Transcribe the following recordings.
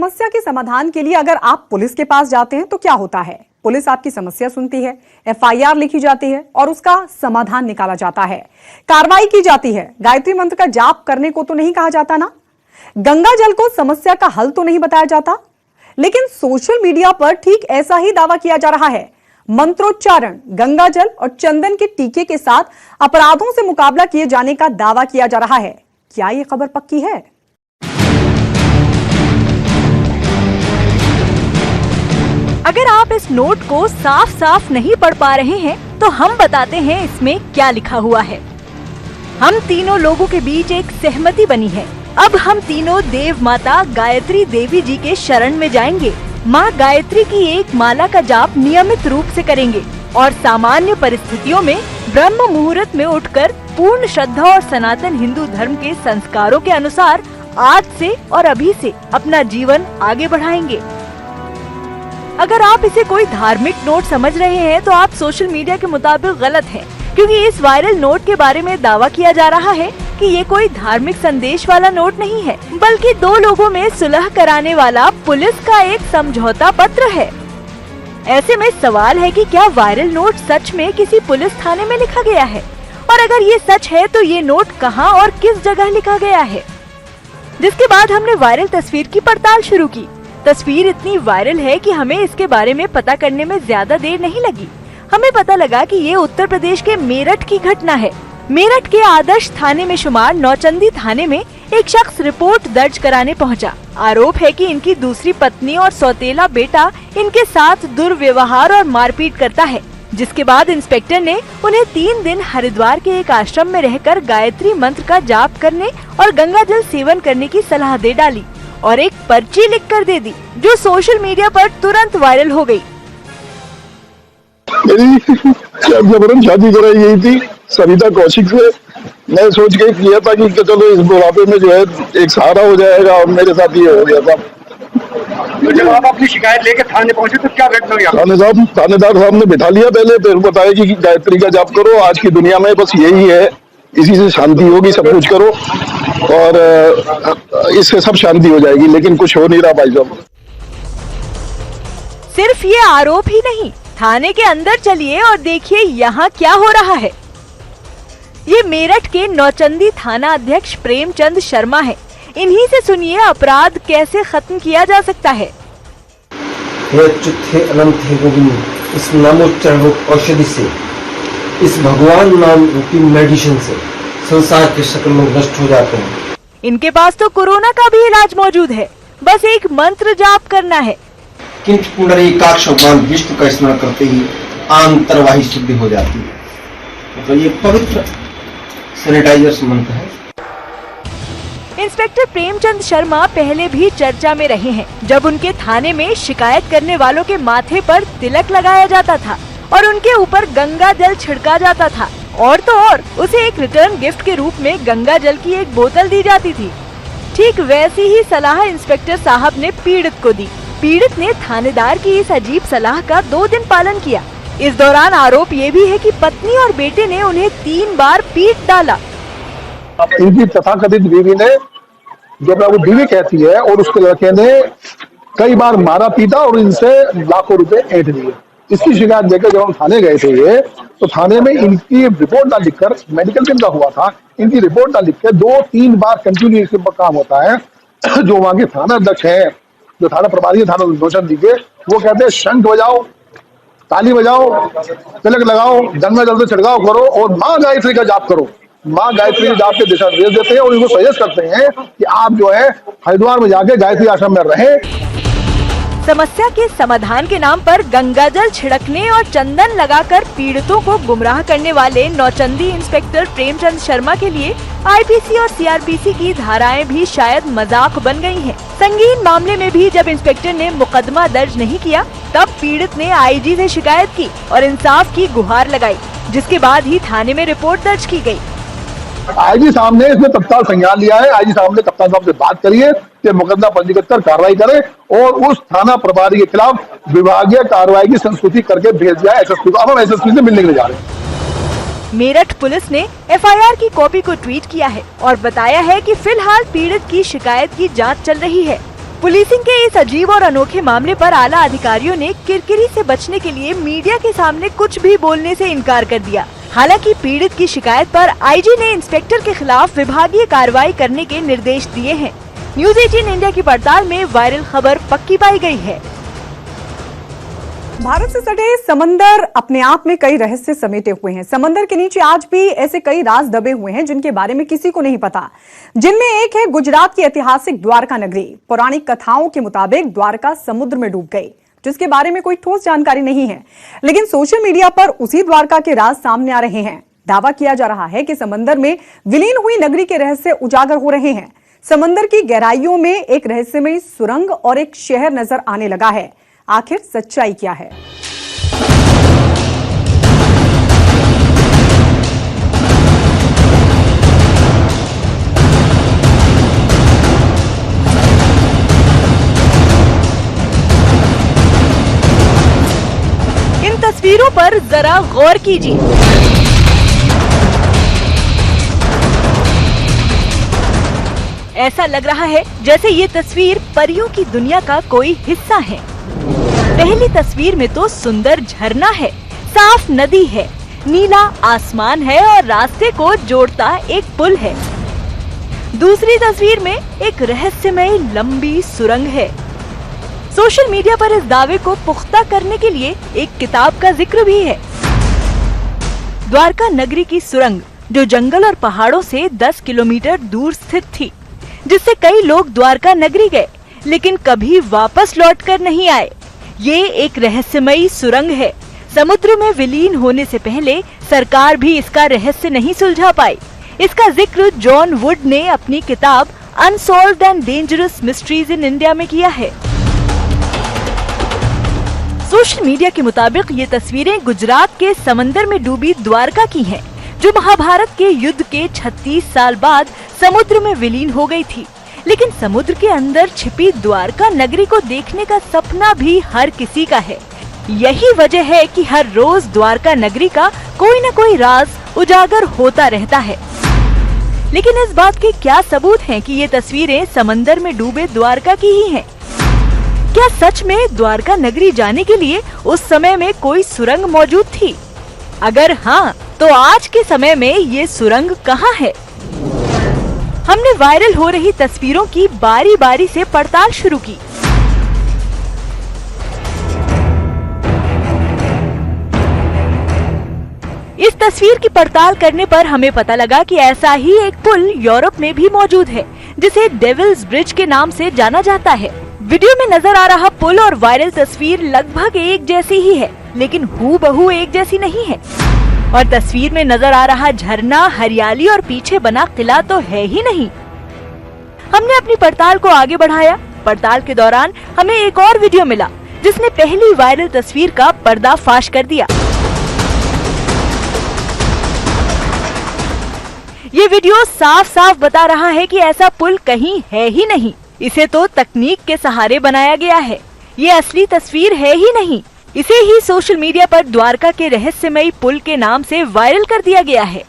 समस्या के समाधान के लिए अगर आप पुलिस के पास जाते हैं तो क्या होता है? पुलिस आपकी समस्या सुनती है, एफआईआर लिखी जाती है और उसका समाधान निकाला जाता है, कार्रवाई की जाती है। गायत्री मंत्र का जाप करने को तो नहीं कहा जाता ना, गंगा जल को समस्या का हल तो नहीं बताया जाता। लेकिन सोशल मीडिया पर ठीक ऐसा ही दावा किया जा रहा है। मंत्रोच्चारण, गंगा जल और चंदन के टीके के साथ अपराधों से मुकाबला किए जाने का दावा किया जा रहा है। क्या यह खबर पक्की है? अगर आप इस नोट को साफ साफ नहीं पढ़ पा रहे हैं तो हम बताते हैं इसमें क्या लिखा हुआ है। हम तीनों लोगों के बीच एक सहमति बनी है। अब हम तीनों देव माता गायत्री देवी जी के शरण में जाएंगे। माँ गायत्री की एक माला का जाप नियमित रूप से करेंगे और सामान्य परिस्थितियों में ब्रह्म मुहूर्त में उठकर पूर्ण श्रद्धा और सनातन हिंदू धर्म के संस्कारों के अनुसार आज से और अभी से अपना जीवन आगे बढ़ाएंगे। अगर आप इसे कोई धार्मिक नोट समझ रहे हैं तो आप सोशल मीडिया के मुताबिक गलत हैं, क्योंकि इस वायरल नोट के बारे में दावा किया जा रहा है कि ये कोई धार्मिक संदेश वाला नोट नहीं है, बल्कि दो लोगों में सुलह कराने वाला पुलिस का एक समझौता पत्र है। ऐसे में सवाल है कि क्या वायरल नोट सच में किसी पुलिस थाने में लिखा गया है, और अगर ये सच है तो ये नोट कहाँ और किस जगह लिखा गया है। जिसके बाद हमने वायरल तस्वीर की पड़ताल शुरू की। तस्वीर इतनी वायरल है कि हमें इसके बारे में पता करने में ज्यादा देर नहीं लगी। हमें पता लगा कि ये उत्तर प्रदेश के मेरठ की घटना है। मेरठ के आदर्श थाने में शुमार नौचंदी थाने में एक शख्स रिपोर्ट दर्ज कराने पहुंचा। आरोप है कि इनकी दूसरी पत्नी और सौतेला बेटा इनके साथ दुर्व्यवहार और मारपीट करता है। जिसके बाद इंस्पेक्टर ने उन्हें 3 दिन हरिद्वार के एक आश्रम में रहकर गायत्री मंत्र का जाप करने और गंगा जल सेवन करने की सलाह दे डाली और एक पर्ची लिख कर दे दी, जो सोशल मीडिया पर तुरंत वायरल हो गई। मेरी जबरन शादी कराई गई थी सविता कौशिक से। मैं सोच के किया था कि चलो इस बुढ़ापे में जो है एक सहारा हो जाएगा, और मेरे साथ ये हो गया था। तो जब आप अपनी शिकायत लेकर थाने पहुंचे तो क्या घटना हुई? थानेदार साहब ने बिठा लिया पहले, फिर बताया कि गायत्री का जाप करो, आज की दुनिया में बस यही है, इसी से शांति होगी, सब कुछ करो और इससे सब शांति हो जाएगी। लेकिन कुछ हो नहीं रहा भाई साहब। सिर्फ ये आरोप ही नहीं, थाने के अंदर चलिए और देखिए यहाँ क्या हो रहा है। ये मेरठ के नौचंदी थाना अध्यक्ष प्रेमचंद शर्मा है। इन्हीं से सुनिए अपराध कैसे खत्म किया जा सकता है। हे अच्युत, हे अनंत, हे गोविंद, इस नामोच्चारण रूप औषधि से, इस भगवान नाम रूपी मेडिसिन से संसार के सकल लोग नष्ट हो जाते हैं। इनके पास तो कोरोना का भी इलाज मौजूद है, बस एक मंत्र जाप करना है। किंच पुंडरीकाक्ष भगवान विष्णु का स्मरण करते ही आंतरवाही शुद्धि हो जाती है। मतलब ये पवित्र सैनिटाइजर मंत्र है। इंस्पेक्टर प्रेमचंद शर्मा पहले भी चर्चा में रहे हैं, जब उनके थाने में शिकायत करने वालों के माथे पर तिलक लगाया जाता था और उनके ऊपर गंगा जल छिड़का जाता था, और तो और उसे एक रिटर्न गिफ्ट के रूप में गंगा जल की एक बोतल दी जाती थी। ठीक वैसी ही सलाह इंस्पेक्टर साहब ने पीड़ित को दी। पीड़ित ने थानेदार की इस अजीब सलाह का 2 दिन पालन किया। इस दौरान आरोप ये भी है कि पत्नी और बेटे ने उन्हें 3 बार पीट डाला। इनकी तथाकथित बीवी ने, जो वो बीवी कहती है, और उसके लड़के ने कई बार मारा पीटा और इनसे लाखों रुपए ऐंठ लिए। इसकी शिकायत लेकर जब हम थाने गए थे ये, तो थाने में इनकी रिपोर्ट ना लिखकर, मेडिकल टीम का हुआ था, इनकी रिपोर्ट ना लिखकर 2-3 बार कंटिन्यू इसके ऊपर काम होता है। जो वहाँ के थाना अध्यक्ष है, जो थाना प्रभारी है थाना नौचंदी के, वो कहते हैं शंख बजाओ, ताली बजाओ, तिलक लगाओ, गंगा जल से छिड़काव करो और माँ गायत्री का जाप करो। माँ गायत्री के जाप के दिशा निर्देश देते हैं और इनको सजेस्ट करते हैं कि आप जो है हरिद्वार में जाके गायत्री आश्रम में रहें। समस्या के समाधान के नाम पर गंगा जल छिड़कने और चंदन लगाकर पीड़ितों को गुमराह करने वाले नौचंदी इंस्पेक्टर प्रेमचंद शर्मा के लिए आईपीसी और सीआरपीसी की धाराएं भी शायद मजाक बन गई हैं। संगीन मामले में भी जब इंस्पेक्टर ने मुकदमा दर्ज नहीं किया, तब पीड़ित ने आईजी से शिकायत की और इंसाफ की गुहार लगाई, जिसके बाद ही थाने में रिपोर्ट दर्ज की गई। आईजी साहब ने इसमें तत्काल संज्ञान लिया है। आईजी साहब ने कप्तान साहब से बात करी है कि मुकदमा पंजीकृत कर कार्रवाई करें और उस थाना प्रभारी के खिलाफ विभागीय कार्रवाई की संस्तुति करके भेज दिया एसएसपी को। अब हम एसएसपी से मिलने के लिए जा रहे हैं। मेरठ पुलिस ने एफआईआर की कॉपी को ट्वीट किया है और बताया है कि फिलहाल पीड़ित की शिकायत की जांच चल रही है। पुलिसिंग के इस अजीब और अनोखे मामले पर आला अधिकारियों ने किरकिरी से बचने के लिए मीडिया के सामने कुछ भी बोलने से इनकार कर दिया। हालांकि पीड़ित की शिकायत पर आईजी ने इंस्पेक्टर के खिलाफ विभागीय कार्रवाई करने के निर्देश दिए हैं। न्यूज़ 18 इंडिया की पड़ताल में वायरल खबर पक्की पाई गई है। भारत से सटे समंदर अपने आप में कई रहस्य समेटे हुए हैं। समंदर के नीचे आज भी ऐसे कई राज दबे हुए हैं जिनके बारे में किसी को नहीं पता, जिनमें एक है गुजरात की ऐतिहासिक द्वारका नगरी। पौराणिक कथाओं के मुताबिक द्वारका समुद्र में डूब गई, जिसके बारे में कोई ठोस जानकारी नहीं है, लेकिन सोशल मीडिया पर उसी द्वारका के राज सामने आ रहे हैं। दावा किया जा रहा है कि समंदर में विलीन हुई नगरी के रहस्य उजागर हो रहे हैं। समंदर की गहराइयों में एक रहस्यमयी सुरंग और एक शहर नजर आने लगा है। आखिर सच्चाई क्या है? इन तस्वीरों पर जरा गौर कीजिए। ऐसा लग रहा है जैसे ये तस्वीर परियों की दुनिया का कोई हिस्सा है। पहली तस्वीर में तो सुंदर झरना है, साफ नदी है, नीला आसमान है और रास्ते को जोड़ता एक पुल है। दूसरी तस्वीर में एक रहस्यमय लंबी सुरंग है। सोशल मीडिया पर इस दावे को पुख्ता करने के लिए एक किताब का जिक्र भी है। द्वारका नगरी की सुरंग जो जंगल और पहाड़ों से 10 किलोमीटर दूर स्थित थी, जिससे कई लोग द्वारका नगरी गए लेकिन कभी वापस लौटकर नहीं आए। ये एक रहस्यमयी सुरंग है। समुद्र में विलीन होने से पहले सरकार भी इसका रहस्य नहीं सुलझा पाई। इसका जिक्र जॉन वुड ने अपनी किताब unsolved and dangerous mysteries in India में किया है। सोशल मीडिया के मुताबिक ये तस्वीरें गुजरात के समंदर में डूबी द्वारका की हैं, जो महाभारत के युद्ध के 36 साल बाद समुद्र में विलीन हो गई थी। लेकिन समुद्र के अंदर छिपी द्वारका नगरी को देखने का सपना भी हर किसी का है। यही वजह है कि हर रोज द्वारका नगरी का कोई न कोई राज उजागर होता रहता है। लेकिन इस बात के क्या सबूत हैं कि ये तस्वीरें समंदर में डूबे द्वारका की ही हैं? क्या सच में द्वारका नगरी जाने के लिए उस समय में कोई सुरंग मौजूद थी? अगर हाँ, तो आज के समय में ये सुरंग कहाँ है? हमने वायरल हो रही तस्वीरों की बारी बारी से पड़ताल शुरू की। इस तस्वीर की पड़ताल करने पर हमें पता लगा कि ऐसा ही एक पुल यूरोप में भी मौजूद है, जिसे डेविल्स ब्रिज के नाम से जाना जाता है। वीडियो में नजर आ रहा पुल और वायरल तस्वीर लगभग एक जैसी ही है, लेकिन हूबहू एक जैसी नहीं है। और तस्वीर में नजर आ रहा झरना, हरियाली और पीछे बना किला तो है ही नहीं। हमने अपनी पड़ताल को आगे बढ़ाया। पड़ताल के दौरान हमें एक और वीडियो मिला, जिसने पहली वायरल तस्वीर का पर्दाफाश कर दिया। ये वीडियो साफ साफ बता रहा है कि ऐसा पुल कहीं है ही नहीं। इसे तो तकनीक के सहारे बनाया गया है। ये असली तस्वीर है ही नहीं। इसे ही सोशल मीडिया पर द्वारका के रहस्यमयी पुल के नाम से वायरल कर दिया गया है।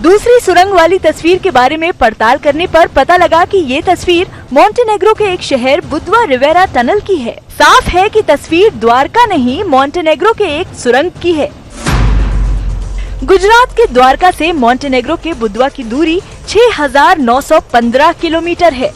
दूसरी सुरंग वाली तस्वीर के बारे में पड़ताल करने पर पता लगा कि ये तस्वीर मोंटेनेग्रो के एक शहर बुधवा रिवेरा टनल की है। साफ है कि तस्वीर द्वारका नहीं, मोंटेनेग्रो के एक सुरंग की है। गुजरात के द्वारका से मोंटेनेग्रो के बुधवा की दूरी 6,915 किलोमीटर है।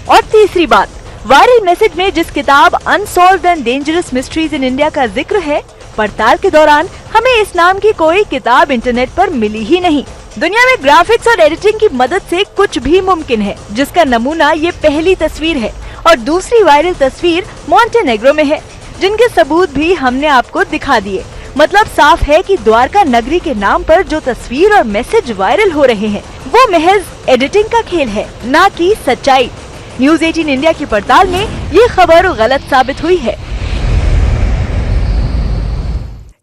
और तीसरी बात, वायरल मैसेज में जिस किताब unsolved and dangerous mysteries in India का जिक्र है, पड़ताल के दौरान हमें इस नाम की कोई किताब इंटरनेट पर मिली ही नहीं। दुनिया में ग्राफिक्स और एडिटिंग की मदद से कुछ भी मुमकिन है, जिसका नमूना ये पहली तस्वीर है और दूसरी वायरल तस्वीर मोंटेनेग्रो में है, जिनके सबूत भी हमने आपको दिखा दिए। मतलब साफ है कि द्वारका नगरी के नाम पर जो तस्वीर और मैसेज वायरल हो रहे हैं, वो महज एडिटिंग का खेल है, ना कि सच्चाई। न्यूज़ 18 इंडिया की पड़ताल में ये खबर गलत साबित हुई है।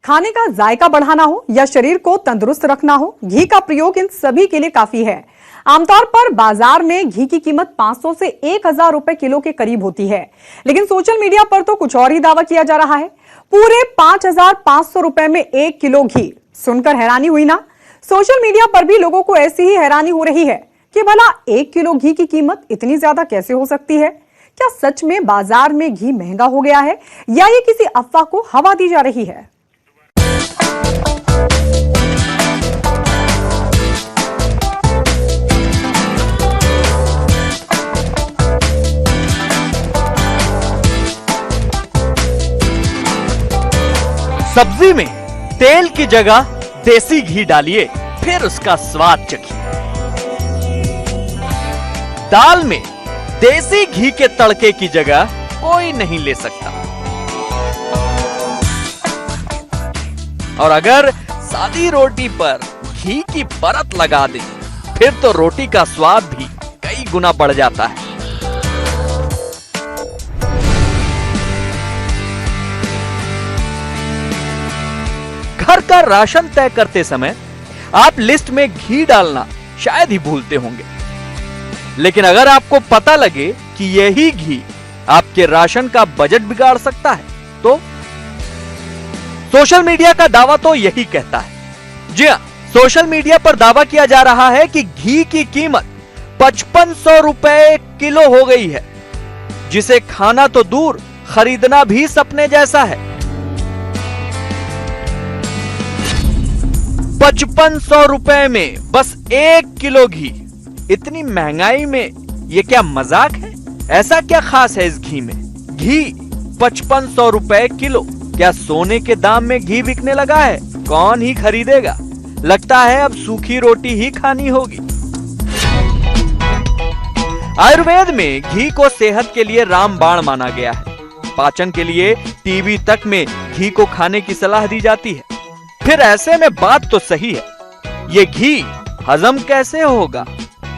खाने का जायका बढ़ाना हो या शरीर को तंदुरुस्त रखना हो, घी का प्रयोग इन सभी के लिए काफी है। आमतौर पर बाजार में घी की कीमत 500 से 1000 रुपए किलो के करीब होती है, लेकिन सोशल मीडिया पर तो कुछ और ही दावा किया जा रहा है। पूरे 5500 रुपए में 1 किलो घी। सुनकर हैरानी हुई ना? सोशल मीडिया पर भी लोगों को ऐसी ही हैरानी हो रही है। कि भला 1 किलो घी की कीमत इतनी ज्यादा कैसे हो सकती है? क्या सच में बाजार में घी महंगा हो गया है या ये किसी अफवाह को हवा दी जा रही है? सब्जी में तेल की जगह देसी घी डालिए, फिर उसका स्वाद चखिए। दाल में देसी घी के तड़के की जगह कोई नहीं ले सकता। और अगर सादी रोटी पर घी की परत लगा दें, फिर तो रोटी का स्वाद भी कई गुना बढ़ जाता है। घर का राशन तय करते समय आप लिस्ट में घी डालना शायद ही भूलते होंगे, लेकिन अगर आपको पता लगे कि यही घी आपके राशन का बजट बिगाड़ सकता है तो? सोशल मीडिया का दावा तो यही कहता है। जी हां, सोशल मीडिया पर दावा किया जा रहा है कि घी की कीमत 5500 रुपए किलो हो गई है, जिसे खाना तो दूर खरीदना भी सपने जैसा है। 5500 रुपए में बस 1 किलो घी। इतनी महंगाई में ये क्या मजाक है? ऐसा क्या खास है इस घी में? घी 5500 रुपए किलो। क्या सोने के दाम में घी बिकने लगा है? कौन ही खरीदेगा? लगता है अब सूखी रोटी ही खानी होगी। आयुर्वेद में घी को सेहत के लिए रामबाण माना गया है। पाचन के लिए टीबी तक में घी को खाने की सलाह दी जाती है। फिर ऐसे में बात तो सही है, ये घी हजम कैसे होगा?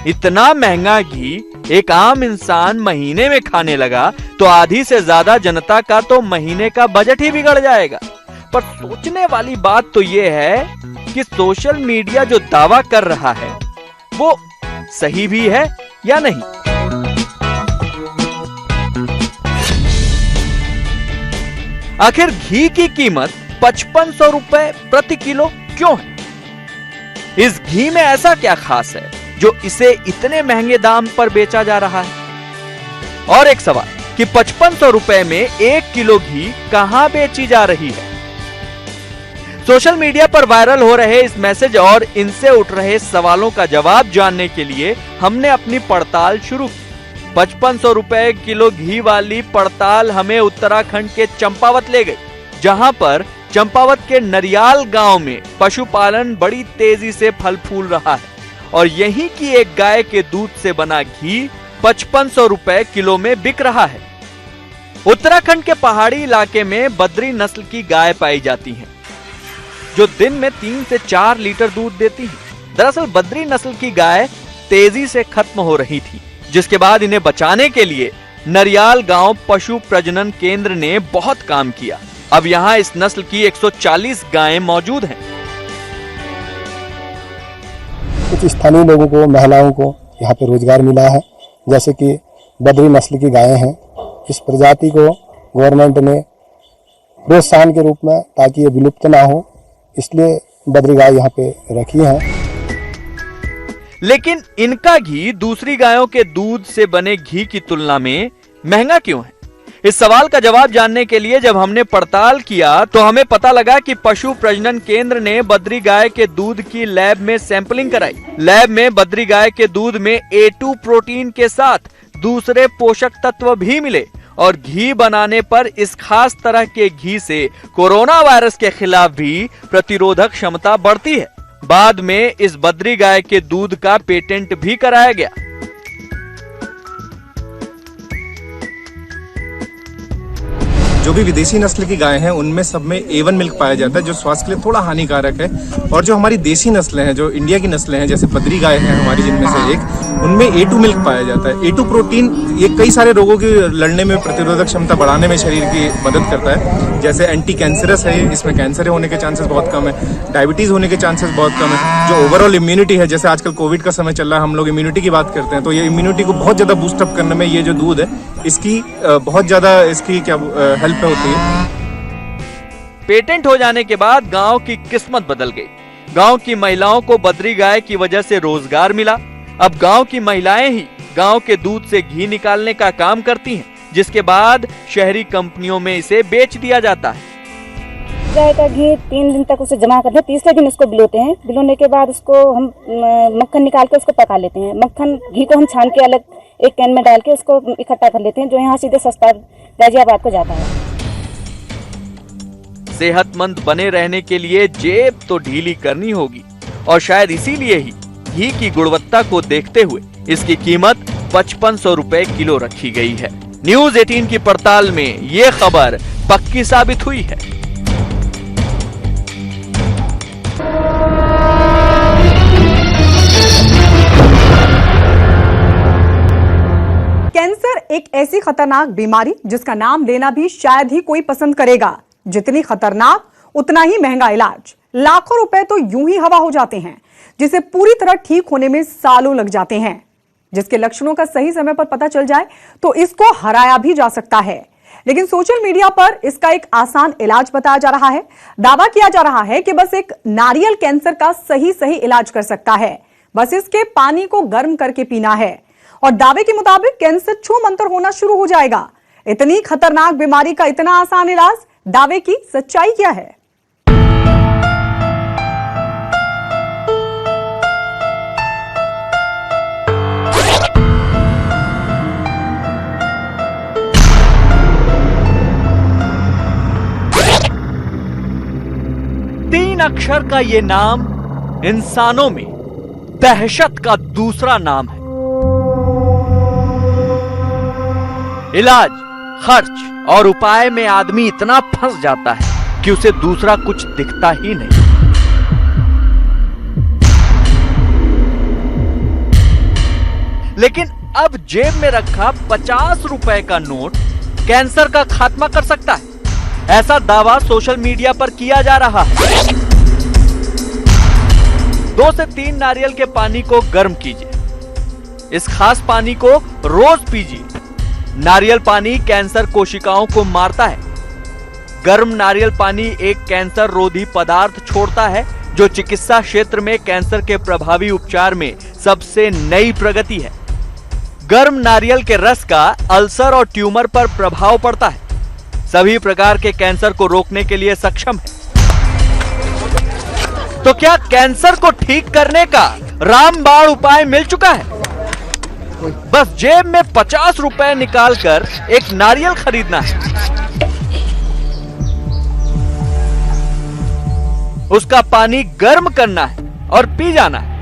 इतना महंगा घी एक आम इंसान महीने में खाने लगा तो आधी से ज्यादा जनता का तो महीने का बजट ही बिगड़ जाएगा। पर सोचने वाली बात तो यह है कि सोशल मीडिया जो दावा कर रहा है वो सही भी है या नहीं। आखिर घी की कीमत 5500 रुपए प्रति किलो क्यों है? इस घी में ऐसा क्या खास है जो इसे इतने महंगे दाम पर बेचा जा रहा है? और एक सवाल कि 5500 रुपए में 1 किलो घी कहां बेची जा रही है? सोशल मीडिया पर वायरल हो रहे इस मैसेज और इनसे उठ रहे सवालों का जवाब जानने के लिए हमने अपनी पड़ताल शुरू की। 5500 रुपए किलो घी वाली पड़ताल हमें उत्तराखंड के चंपावत ले गई, जहां पर चंपावत के नरियाल गांव में पशुपालन बड़ी तेजी से फल फूल रहा है और यहीं की एक गाय के दूध से बना घी 5500 रुपए किलो में बिक रहा है। उत्तराखंड के पहाड़ी इलाके में बद्री नस्ल की गाय पाई जाती हैं, जो दिन में 3 से 4 लीटर दूध देती हैं। दरअसल बद्री नस्ल की गाय तेजी से खत्म हो रही थी, जिसके बाद इन्हें बचाने के लिए नरियाल गांव पशु प्रजनन केंद्र ने बहुत काम किया। अब यहां इस नस्ल की 140 गायें मौजूद हैं। कुछ स्थानीय लोगों को, महिलाओं को यहाँ पे रोजगार मिला है, जैसे कि बद्री नस्ल की गायें हैं। इस प्रजाति को गवर्नमेंट ने प्रोत्साहन के रूप में, ताकि ये विलुप्त ना हो, इसलिए बद्री गाय यहाँ पे रखी है। लेकिन इनका घी दूसरी गायों के दूध से बने घी की तुलना में महंगा क्यों है? इस सवाल का जवाब जानने के लिए जब हमने पड़ताल किया तो हमें पता लगा कि पशु प्रजनन केंद्र ने बद्री गाय के दूध की लैब में सैंपलिंग कराई। लैब में बद्री गाय के दूध में A2 प्रोटीन के साथ दूसरे पोषक तत्व भी मिले और घी बनाने पर इस खास तरह के घी से कोरोना वायरस के खिलाफ भी प्रतिरोधक क्षमता बढ़ती है। बाद में इस बद्री गाय के दूध का पेटेंट भी कराया गया। जो भी विदेशी नस्ल की गाय हैं उनमें सब में A1 मिल्क पाया जाता है, जो स्वास्थ्य के लिए थोड़ा हानिकारक है। और जो हमारी देसी नस्लें हैं, जो इंडिया की नस्लें हैं, जैसे बद्री गाय है हमारी जिनमें से एक, उनमें A2 मिल्क पाया जाता है। A2 प्रोटीन ये कई सारे रोगों की लड़ने में, प्रतिरोधक क्षमता बढ़ाने में शरीर की मदद करता है। जैसे एंटी कैंसरस है, इसमें कैंसर होने के चांसेस बहुत कम है, डायबिटीज होने के चांसेस बहुत कम है। जो ओवरऑल इम्यूनिटी है, जैसे आजकल कोविड का समय चल रहा है, हम लोग इम्यूनिटी की बात करते हैं, तो ये इम्यूनिटी को बहुत ज्यादा बूस्टअप करने में ये जो दूध है इसकी बहुत ज्यादा इसकी क्या हेल्प होती है। पेटेंट हो जाने के बाद गांव की किस्मत बदल गई। गांव की महिलाओं को बद्री गाय की वजह से रोजगार मिला। अब गांव की महिलाएं ही गांव के दूध से घी निकालने का काम करती हैं, जिसके बाद शहरी कंपनियों में इसे बेच दिया जाता है। गाय का घी 3 दिन तक उसे जमा करते हैं, तीसरे दिन उसको बिलोते हैं। बिलोने के बाद उसको हम मक्खन निकाल के उसको पका लेते हैं। मक्खन घी को हम छान के अलग एक कैन में डाल के उसको इकट्ठा कर लेते हैं, जो यहाँ सीधे सस्ता गाजियाबाद को जाता है। सेहतमंद बने रहने के लिए जेब तो ढीली करनी होगी और शायद इसीलिए ही घी की गुणवत्ता को देखते हुए इसकी कीमत 5500 रुपए किलो रखी गई है। न्यूज़ 18 की पड़ताल में ये खबर पक्की साबित हुई है। कैंसर एक ऐसी खतरनाक बीमारी जिसका नाम लेना भी शायद ही कोई पसंद करेगा। जितनी खतरनाक उतना ही महंगा इलाज। लाखों रुपए तो यूं ही हवा हो जाते हैं, जिसे पूरी तरह ठीक होने में सालों लग जाते हैं। जिसके लक्षणों का सही समय पर पता चल जाए तो इसको हराया भी जा सकता है। लेकिन सोशल मीडिया पर इसका एक आसान इलाज बताया जा रहा है। दावा किया जा रहा है कि बस एक नारियल कैंसर का सही इलाज कर सकता है। बस इसके पानी को गर्म करके पीना है और दावे के मुताबिक कैंसर छूमंतर होना शुरू हो जाएगा। इतनी खतरनाक बीमारी का इतना आसान इलाज, दावे की सच्चाई क्या है? तीन अक्षर का ये नाम इंसानों में दहशत का दूसरा नाम है। इलाज, खर्च और उपाय में आदमी इतना फंस जाता है कि उसे दूसरा कुछ दिखता ही नहीं। लेकिन अब जेब में रखा 50 रुपए का नोट कैंसर का खात्मा कर सकता है, ऐसा दावा सोशल मीडिया पर किया जा रहा है। 2 से 3 नारियल के पानी को गर्म कीजिए। इस खास पानी को रोज पीजिए। नारियल पानी कैंसर कोशिकाओं को मारता है। गर्म नारियल पानी एक कैंसर रोधी पदार्थ छोड़ता है, जो चिकित्सा क्षेत्र में कैंसर के प्रभावी उपचार में सबसे नई प्रगति है। गर्म नारियल के रस का अल्सर और ट्यूमर पर प्रभाव पड़ता है, सभी प्रकार के कैंसर को रोकने के लिए सक्षम है। तो क्या कैंसर को ठीक करने का रामबाण उपाय मिल चुका है? बस जेब में 50 रुपए निकालकर एक नारियल खरीदना है, उसका पानी गर्म करना है और पी जाना है,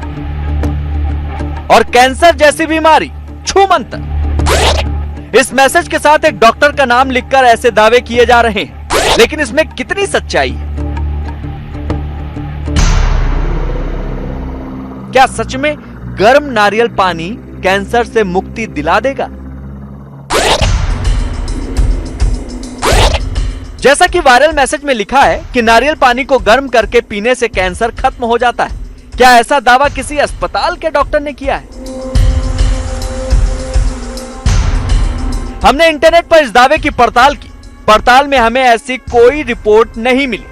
और कैंसर जैसी बीमारी छूमंतर। इस मैसेज के साथ एक डॉक्टर का नाम लिखकर ऐसे दावे किए जा रहे हैं, लेकिन इसमें कितनी सच्चाई है? क्या सच में गर्म नारियल पानी कैंसर से मुक्ति दिला देगा? जैसा कि वायरल मैसेज में लिखा है कि नारियल पानी को गर्म करके पीने से कैंसर खत्म हो जाता है, क्या ऐसा दावा किसी अस्पताल के डॉक्टर ने किया है? हमने इंटरनेट पर इस दावे की पड़ताल की। पड़ताल में हमें ऐसी कोई रिपोर्ट नहीं मिली।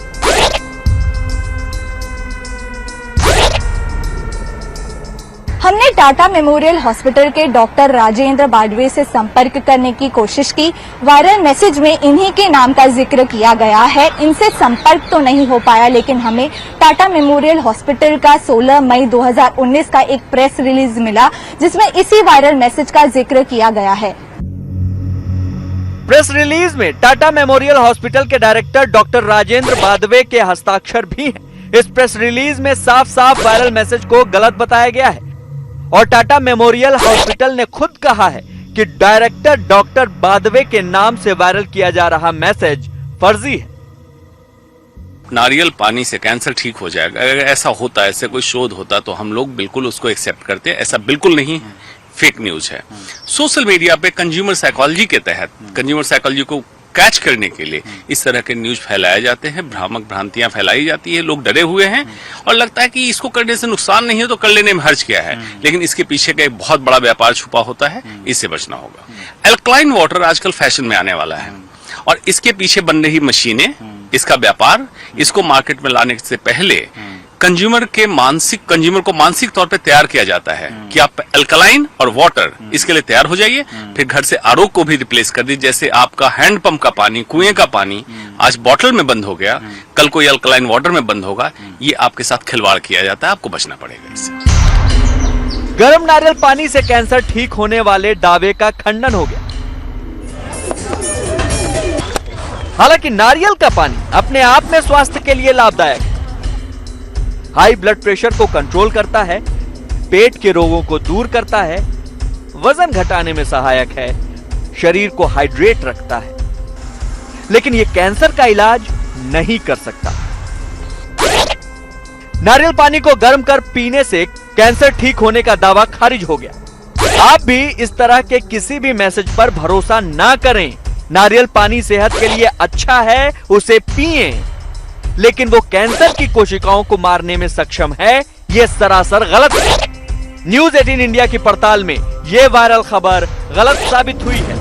हमने टाटा मेमोरियल हॉस्पिटल के डॉक्टर राजेंद्र बाडवे से संपर्क करने की कोशिश की। वायरल मैसेज में इन्हीं के नाम का जिक्र किया गया है। इनसे संपर्क तो नहीं हो पाया, लेकिन हमें टाटा मेमोरियल हॉस्पिटल का 16 मई 2019 का एक प्रेस रिलीज मिला, जिसमें इसी वायरल मैसेज का जिक्र किया गया है। प्रेस रिलीज में टाटा मेमोरियल हॉस्पिटल के डायरेक्टर डॉक्टर राजेंद्र बाडवे के हस्ताक्षर भी हैं। इस प्रेस रिलीज में साफ साफ वायरल मैसेज को गलत बताया गया है और टाटा मेमोरियल हॉस्पिटल ने खुद कहा है कि डायरेक्टर डॉक्टर बाडवे के नाम से वायरल किया जा रहा मैसेज फर्जी है। नारियल पानी से कैंसर ठीक हो जाएगा, अगर ऐसा होता, ऐसे कोई शोध होता तो हम लोग बिल्कुल उसको एक्सेप्ट करते हैं। ऐसा बिल्कुल नहीं है, फेक न्यूज है। सोशल मीडिया पे कंज्यूमर साइकोलॉजी के तहत कंज्यूमर साइकोलॉजी को कैच करने के लिए इस तरह के न्यूज फैलाए जाते हैं, भ्रामक भ्रांतियां फैलाई जाती है। लोग डरे हुए हैं और लगता है कि इसको करने से नुकसान नहीं है तो कर लेने में हर्ज क्या है, लेकिन इसके पीछे का एक बहुत बड़ा व्यापार छुपा होता है। इससे बचना होगा। एल्कलाइन वाटर आजकल फैशन में आने वाला है और इसके पीछे बन रही मशीनें, इसका व्यापार, इसको मार्केट में लाने से पहले कंज्यूमर को मानसिक तौर पे तैयार किया जाता है कि आप अल्कलाइन और वाटर इसके लिए तैयार हो जाइए। फिर घर से आरओ को भी रिप्लेस कर दीजिए। जैसे आपका हैंडपंप का पानी, कुएं का पानी आज बॉटल में बंद हो गया, कल कोई अल्कलाइन वाटर में बंद होगा। ये आपके साथ खिलवाड़ किया जाता है, आपको बचना पड़ेगा इससे। गर्म नारियल पानी से कैंसर ठीक होने वाले दावे का खंडन हो गया। हालांकि नारियल का पानी अपने आप में स्वास्थ्य के लिए लाभदायक है। हाई ब्लड प्रेशर को कंट्रोल करता है, पेट के रोगों को दूर करता है, वजन घटाने में सहायक है, शरीर को हाइड्रेट रखता है, लेकिन यह कैंसर का इलाज नहीं कर सकता। नारियल पानी को गर्म कर पीने से कैंसर ठीक होने का दावा खारिज हो गया। आप भी इस तरह के किसी भी मैसेज पर भरोसा ना करें। नारियल पानी सेहत के लिए अच्छा है, उसे पिएं, लेकिन वो कैंसर की कोशिकाओं को मारने में सक्षम है, यह सरासर गलत है। न्यूज़ 18 इंडिया की पड़ताल में यह वायरल खबर गलत साबित हुई है।